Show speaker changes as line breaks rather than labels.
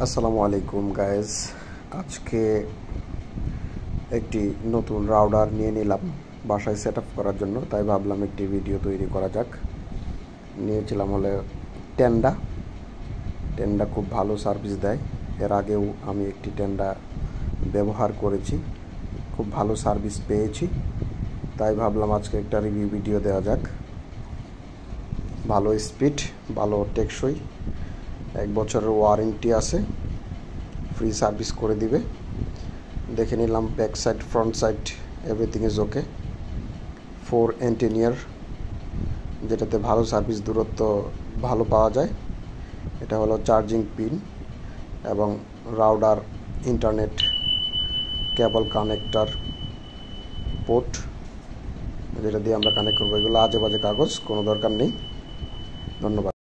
আসসালামু আলাইকুম গাইজ। আজকে একটি নতুন রাউটার নিয়ে নিলাম বাসায় সেট আপ করার জন্য, তাই ভাবলাম একটি ভিডিও তৈরি করা যাক। নিয়েছিলাম হলে টেন্ডা খুব ভালো সার্ভিস দেয়। এর আগেও আমি একটি টেন্ডা ব্যবহার করেছি, খুব ভালো সার্ভিস পেয়েছি, তাই ভাবলাম আজকে একটা রিভিউ ভিডিও দেওয়া যাক। ভালো স্পিড, ভালো টেকসই, 1 বছরের ওয়ারেন্টি আছে, ফ্রি সার্ভিস করে দিবে। দেখে নিলাম back side, front side everything is okay. 4 এন্টিনিয়ার, যেটাতে ভালো সার্ভিস, দূরত্ব ভালো পাওয়া যায়। এটা হলো চার্জিং পিন এবং রাউটার, ইন্টারনেট কেবল কানেক্টর পোর্ট, যেটা দিয়ে আমরা কানেক্ট করবো। এগুলো আজে বাজে কাগজ, কোনো দরকার নেই। ধন্যবাদ।